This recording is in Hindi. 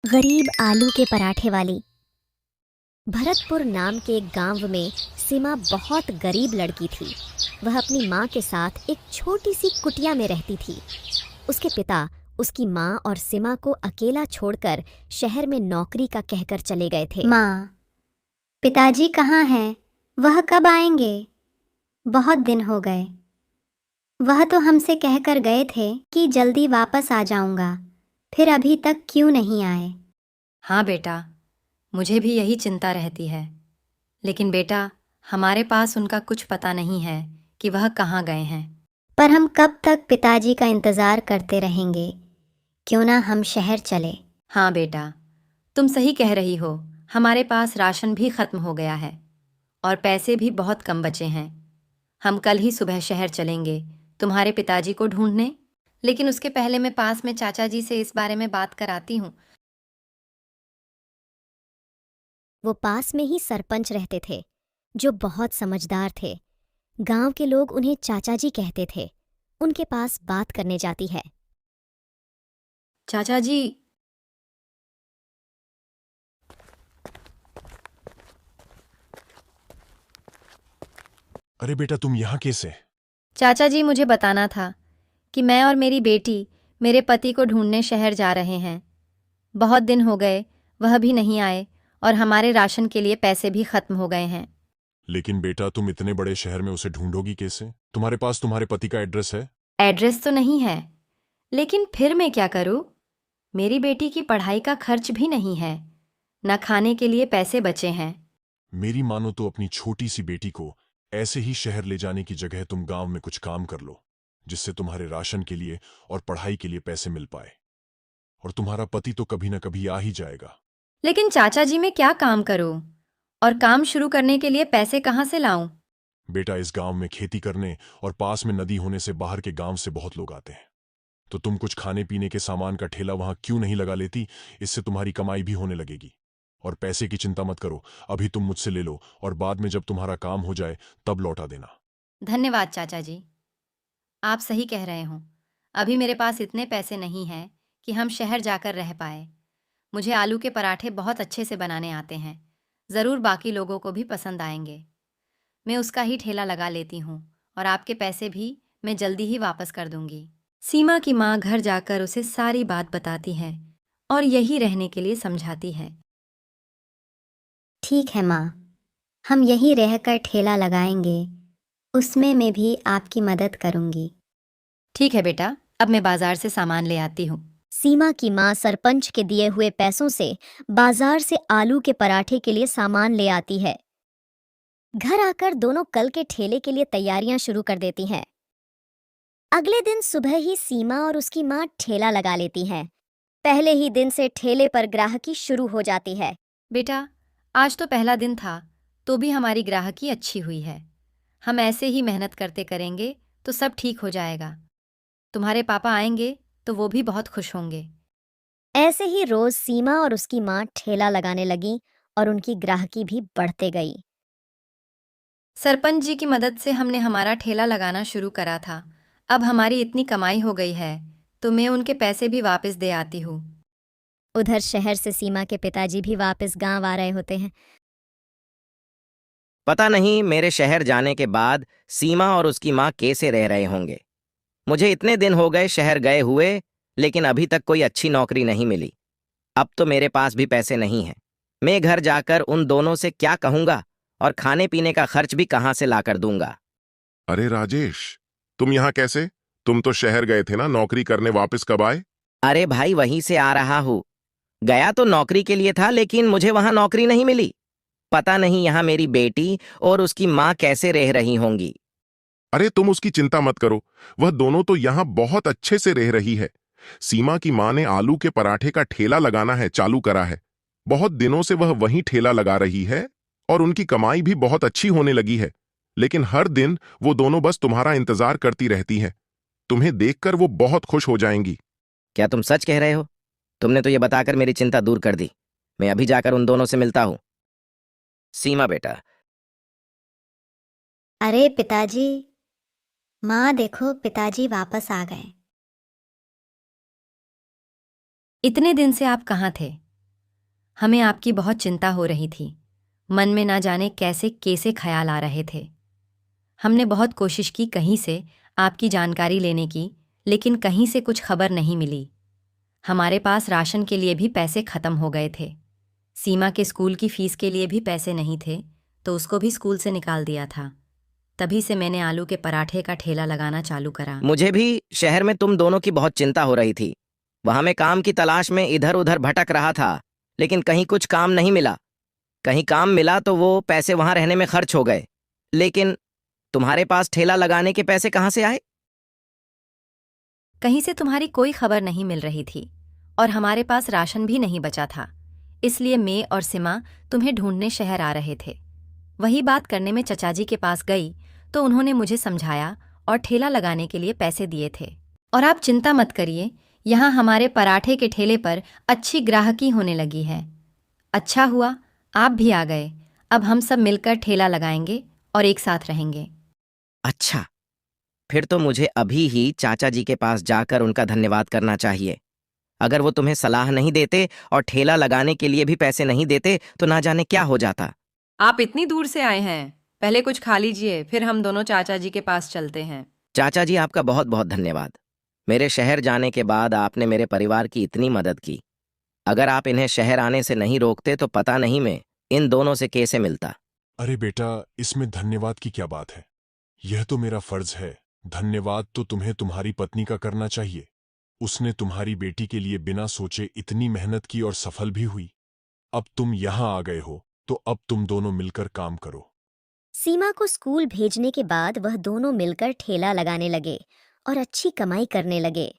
गरीब आलू के पराठे वाली। भरतपुर नाम के एक गांव में सीमा बहुत गरीब लड़की थी। वह अपनी माँ के साथ एक छोटी सी कुटिया में रहती थी। उसके पिता उसकी माँ और सीमा को अकेला छोड़कर शहर में नौकरी का कहकर चले गए थे। माँ, पिताजी कहाँ हैं? वह कब आएंगे? बहुत दिन हो गए। वह तो हमसे कहकर गए थे कि जल्दी वापस आ जाऊंगा, फिर अभी तक क्यों नहीं आए? हाँ बेटा, मुझे भी यही चिंता रहती है। लेकिन बेटा, हमारे पास उनका कुछ पता नहीं है कि वह कहाँ गए हैं। पर हम कब तक पिताजी का इंतज़ार करते रहेंगे? क्यों ना हम शहर चले। हाँ बेटा, तुम सही कह रही हो। हमारे पास राशन भी खत्म हो गया है और पैसे भी बहुत कम बचे हैं। हम कल ही सुबह शहर चलेंगे तुम्हारे पिताजी को ढूंढने। लेकिन उसके पहले मैं पास में चाचा जी से इस बारे में बात कराती हूँ। वो पास में ही सरपंच रहते थे, जो बहुत समझदार थे। गांव के लोग उन्हें चाचा जी कहते थे। उनके पास बात करने जाती है। चाचा जी, अरे बेटा, तुम यहाँ कैसे? चाचा जी मुझे बताना था कि मैं और मेरी बेटी मेरे पति को ढूंढने शहर जा रहे हैं। बहुत दिन हो गए, वह भी नहीं आए और हमारे राशन के लिए पैसे भी खत्म हो गए हैं। लेकिन बेटा, तुम इतने बड़े शहर में उसे ढूंढोगी कैसे? तुम्हारे पास तुम्हारे पति का एड्रेस है? एड्रेस तो नहीं है, लेकिन फिर मैं क्या करूं? मेरी बेटी की पढ़ाई का खर्च भी नहीं है, न खाने के लिए पैसे बचे हैं। मेरी मानो तो अपनी छोटी सी बेटी को ऐसे ही शहर ले जाने की जगह तुम गांव में कुछ काम कर लो, जिससे तुम्हारे राशन के लिए और पढ़ाई के लिए पैसे मिल पाए। और तुम्हारा पति तो कभी ना कभी आ ही जाएगा। लेकिन चाचा जी मैं क्या काम करूं और काम शुरू करने के लिए पैसे कहाँ से लाऊं? बेटा, इस गांव में खेती करने और पास में नदी होने से बाहर के गांव से बहुत लोग आते हैं। तो तुम कुछ खाने पीने के सामान का ठेला वहां क्यों नहीं लगा लेती? इससे तुम्हारी कमाई भी होने लगेगी। और पैसे की चिंता मत करो, अभी तुम मुझसे ले लो और बाद में जब तुम्हारा काम हो जाए तब लौटा देना। धन्यवाद चाचा जी, आप सही कह रहे हो। अभी मेरे पास इतने पैसे नहीं हैं कि हम शहर जाकर रह पाए। मुझे आलू के पराठे बहुत अच्छे से बनाने आते हैं। ज़रूर बाकी लोगों को भी पसंद आएंगे। मैं उसका ही ठेला लगा लेती हूँ और आपके पैसे भी मैं जल्दी ही वापस कर दूंगी। सीमा की माँ घर जाकर उसे सारी बात बताती है और यही रहने के लिए समझाती है। ठीक है माँ, हम यहीं रहकर ठेला लगाएंगे। उसमें मैं भी आपकी मदद करूंगी। ठीक है बेटा, अब मैं बाजार से सामान ले आती हूँ। सीमा की माँ सरपंच के दिए हुए पैसों से बाजार से आलू के पराठे के लिए सामान ले आती है। घर आकर दोनों कल के ठेले के लिए तैयारियां शुरू कर देती हैं। अगले दिन सुबह ही सीमा और उसकी माँ ठेला लगा लेती हैं। पहले ही दिन से ठेले पर ग्राहकी शुरू हो जाती है। बेटा, आज तो पहला दिन था, तो भी हमारी ग्राहकी अच्छी हुई है। हम ऐसे ही मेहनत करते करेंगे तो सब ठीक हो जाएगा। तुम्हारे पापा आएंगे तो वो भी बहुत खुश होंगे। ऐसे ही रोज सीमा और उसकी माँ ठेला लगाने लगी और उनकी ग्राहकी भी बढ़ते गई। सरपंच जी की मदद से हमने हमारा ठेला लगाना शुरू करा था। अब हमारी इतनी कमाई हो गई है तो मैं उनके पैसे भी वापस दे आती हूँ। उधर शहर से सीमा के पिताजी भी वापस गांव आ रहे होते हैं। पता नहीं मेरे शहर जाने के बाद सीमा और उसकी माँ कैसे रह रहे होंगे। मुझे इतने दिन हो गए शहर गए हुए, लेकिन अभी तक कोई अच्छी नौकरी नहीं मिली। अब तो मेरे पास भी पैसे नहीं हैं। मैं घर जाकर उन दोनों से क्या कहूंगा और खाने पीने का खर्च भी कहाँ से लाकर दूंगा। अरे राजेश, तुम यहाँ कैसे? तुम तो शहर गए थे ना नौकरी करने, वापस कब आए? अरे भाई, वहीं से आ रहा हूँ। गया तो नौकरी के लिए था, लेकिन मुझे वहां नौकरी नहीं मिली। पता नहीं यहाँ मेरी बेटी और उसकी माँ कैसे रह रही होंगी। अरे तुम उसकी चिंता मत करो, वह दोनों तो यहाँ बहुत अच्छे से रह रही है। सीमा की माँ ने आलू के पराठे का ठेला लगाना है चालू करा है। बहुत दिनों से वह वहीं ठेला लगा रही है और उनकी कमाई भी बहुत अच्छी होने लगी है। लेकिन हर दिन वो दोनों बस तुम्हारा इंतजार करती रहती हैं। तुम्हें देखकर वो बहुत खुश हो जाएंगी। क्या तुम सच कह रहे हो? तुमने तो ये बताकर मेरी चिंता दूर कर दी। मैं अभी जाकर उन दोनों से मिलता हूँ। सीमा बेटा। अरे पिताजी, माँ देखो, पिताजी वापस आ गए। इतने दिन से आप कहाँ थे? हमें आपकी बहुत चिंता हो रही थी। मन में ना जाने कैसे कैसे ख्याल आ रहे थे। हमने बहुत कोशिश की कहीं से आपकी जानकारी लेने की, लेकिन कहीं से कुछ खबर नहीं मिली। हमारे पास राशन के लिए भी पैसे खत्म हो गए थे। सीमा के स्कूल की फीस के लिए भी पैसे नहीं थे, तो उसको भी स्कूल से निकाल दिया था। तभी से मैंने आलू के पराठे का ठेला लगाना चालू करा। मुझे भी शहर में तुम दोनों की बहुत चिंता हो रही थी। वहां मैं काम की तलाश में इधर उधर भटक रहा था, लेकिन कहीं कुछ काम नहीं मिला। कहीं काम मिला तो वो पैसे वहां रहने में खर्च हो गए। लेकिन तुम्हारे पास ठेला लगाने के पैसे कहाँ से आए? कहीं से तुम्हारी कोई खबर नहीं मिल रही थी और हमारे पास राशन भी नहीं बचा था। इसलिए मैं और सीमा तुम्हें ढूंढने शहर आ रहे थे। वही बात करने में चचा जी के पास गई तो उन्होंने मुझे समझाया और ठेला लगाने के लिए पैसे दिए थे। और आप चिंता मत करिए, यहाँ हमारे पराठे के ठेले पर अच्छी ग्राहकी होने लगी है। अच्छा हुआ आप भी आ गए। अब हम सब मिलकर ठेला लगाएंगे और एक साथ रहेंगे। अच्छा, फिर तो मुझे अभी ही चाचा जी के पास जाकर उनका धन्यवाद करना चाहिए। अगर वो तुम्हें सलाह नहीं देते और ठेला लगाने के लिए भी पैसे नहीं देते तो ना जाने क्या हो जाता। आप इतनी दूर से आए हैं, पहले कुछ खा लीजिए, फिर हम दोनों चाचा जी के पास चलते हैं। चाचा जी, आपका बहुत बहुत धन्यवाद। मेरे शहर जाने के बाद आपने मेरे परिवार की इतनी मदद की। अगर आप इन्हें शहर आने से नहीं रोकते तो पता नहीं मैं इन दोनों से कैसे मिलता। अरे बेटा, इसमें धन्यवाद की क्या बात है? यह तो मेरा फर्ज है। धन्यवाद तो तुम्हें तुम्हारी पत्नी का करना चाहिए। उसने तुम्हारी बेटी के लिए बिना सोचे इतनी मेहनत की और सफल भी हुई। अब तुम यहां आ गए हो तो अब तुम दोनों मिलकर काम करो। सीमा को स्कूल भेजने के बाद वह दोनों मिलकर ठेला लगाने लगे और अच्छी कमाई करने लगे।